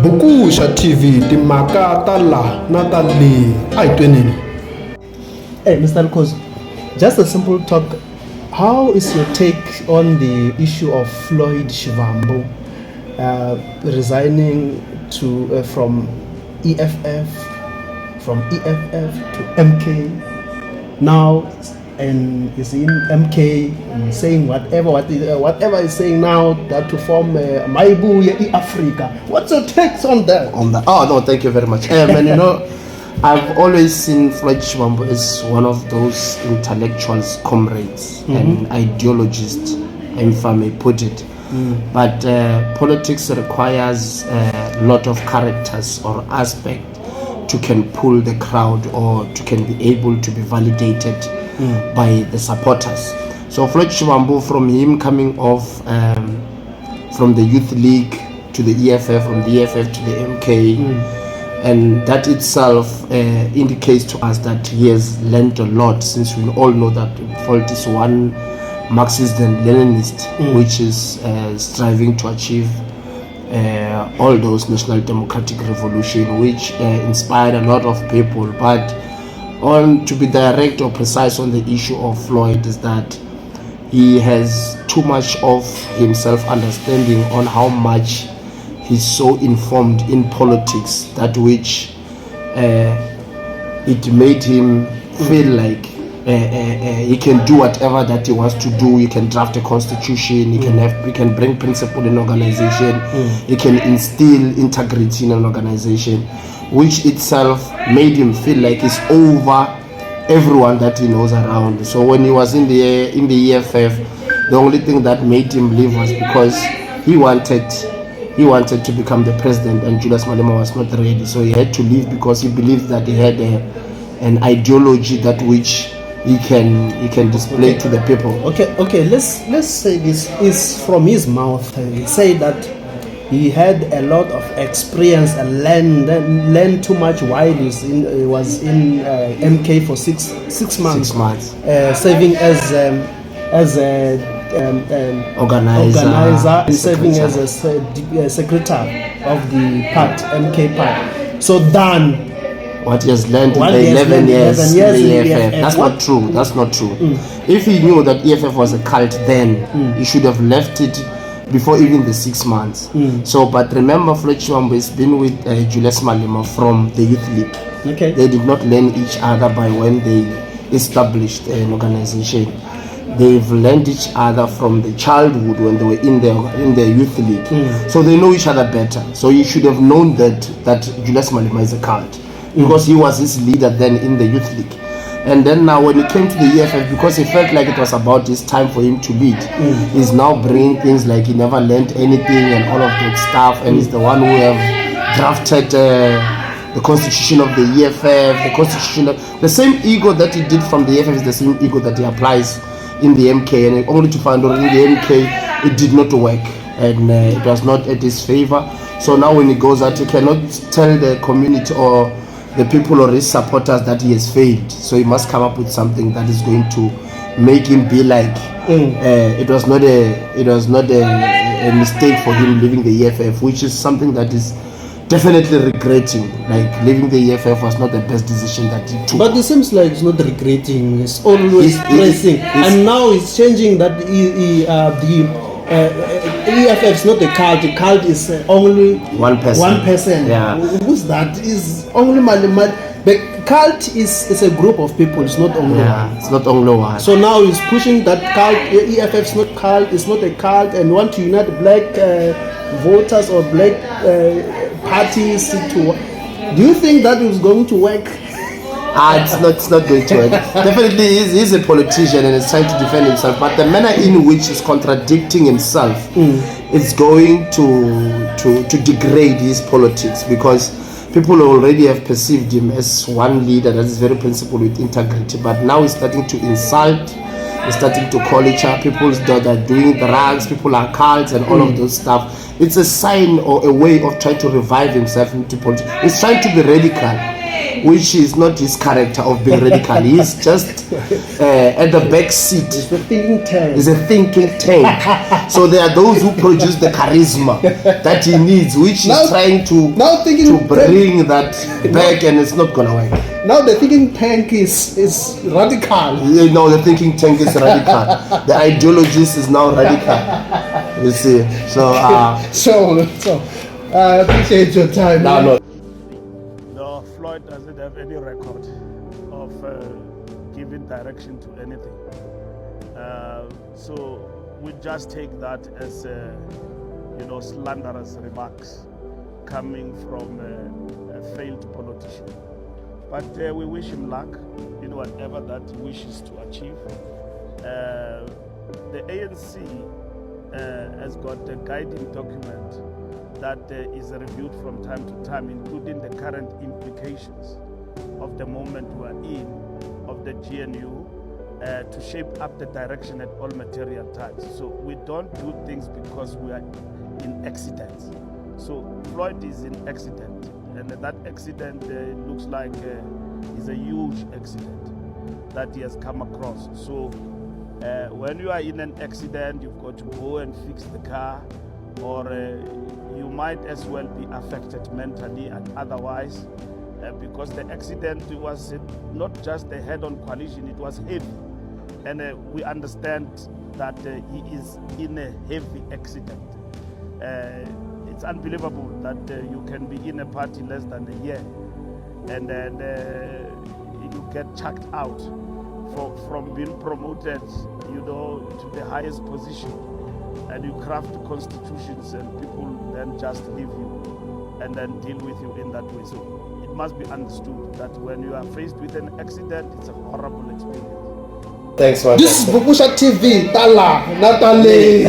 Vukusha TV timhaka ta la na ta le a hi tweneni. Hey, Mr. Lukozo, just a simple talk. How is your take on the issue of Floyd Shivambu resigning from EFF to MK now, and is in MK and saying whatever is saying now that to form Maibu Africa. What's your takes on that? Oh no, thank you very much. And I've always seen Floyd Shivambu as one of those intellectuals, comrades, and ideologists, if I may put it. But politics requires a lot of characters or aspect to can pull the crowd or to can be able to be validated by the supporters. So Floyd Shivambu, from him coming off from the Youth League to the EFF, from the EFF to the MK, and that itself indicates to us that he has learned a lot, since we all know that Floyd is one Marxist and Leninist, which is striving to achieve all those national democratic revolution, which inspired a lot of people. But to be direct or precise on the issue of Floyd, is that he has too much of himself understanding on how much he's so informed in politics, that which it made him feel like he can do whatever that he wants to do. He can draft a constitution, he can bring principle in organization, he can instill integrity in an organization, which itself made him feel like he's over everyone that he knows around. So when he was in the EFF, the only thing that made him leave was because he wanted to become the president, and Julius Malema was not ready. So he had to leave because he believed that he had an ideology that which he can display to the people. Okay. Let's say this is from his mouth. He said that he had a lot of experience and learned too much while he was in MK for six months. 6 months. Serving as a organizer and serving as a secretary of the MK part. So then, what he has learned in the 11 years in the EFF. That's not true. If he knew that EFF was a cult, then he should have left it before even the 6 months. So, but remember, Floyd Shivambu has been with Julius Malema from the Youth League. Okay. They did not learn each other by when they established an organization. They've learned each other from the childhood when they were in the Youth League. So they know each other better. So he should have known that Julius Malema is a cult, because he was his leader then in the Youth League. And then now when he came to the EFF, because he felt like it was about his time for him to lead, he's now bringing things like he never learned anything and all of that stuff, and he's the one who have drafted the constitution of the EFF, the constitution of the same ego that he did from the EFF is the same ego that he applies in the MK, and only to find out in the MK it did not work, and it was not at his favor. So now when he goes out, he cannot tell the community or the people or his supporters that he has failed. So he must come up with something that is going to make him be like it was not a mistake for him leaving the EFF, which is something that is definitely regretting. Like, leaving the EFF was not the best decision that he took. But it seems like it's not regretting, it's always pressing. And now it's changing that the EFF is not a cult. The cult is only one person. Yeah. Who's that? Is only the cult is a group of people. It's not only one. It's not only one. So now he's pushing that cult. EFF is not cult. It's not a cult, and want to unite black voters or black parties to. Do you think that is going to work? It's not going to work. Definitely he's a politician and is trying to defend himself, but the manner in which he's contradicting himself is going to degrade his politics, because people already have perceived him as one leader that is very principled with integrity, but now he's starting to insult, he's starting to call each other, people that are doing drugs, people are cults and all of those stuff. It's a sign or a way of trying to revive himself into politics. He's trying to be radical. which is not his character of being radical. He's just at the back seat. It's the thinking tank. He's a thinking tank. So there are those who produce the charisma that he needs, which Now- he's trying to bring that back, and it's not gonna work. Now the thinking tank is radical. You know, the thinking tank is radical. The ideologist is now radical. You see, so So I appreciate your time. no. No, Floyd doesn't have any record of giving direction to anything. So we just take that as, slanderous remarks coming from a failed politician. But we wish him luck in whatever that he wishes to achieve. The ANC has got a guiding document that is reviewed from time to time, including the current implications of the moment we are in, of the GNU, to shape up the direction at all material times. So we don't do things because we are in accidents. So Floyd is in accident, and that accident looks like is a huge accident that he has come across. So when you are in an accident, you've got to go and fix the car, or you might as well be affected mentally and otherwise, because the accident was not just a head-on collision, it was heavy. And we understand that he is in a heavy accident. It's unbelievable that you can be in a party less than a year, and then you get chucked out from being promoted, to the highest position, and you craft constitutions, and people then just leave you and then deal with you in that way. So it must be understood that when you are faced with an accident, it's a horrible experience. Thanks, man. This is Vupusha TV, Tala, Natalie.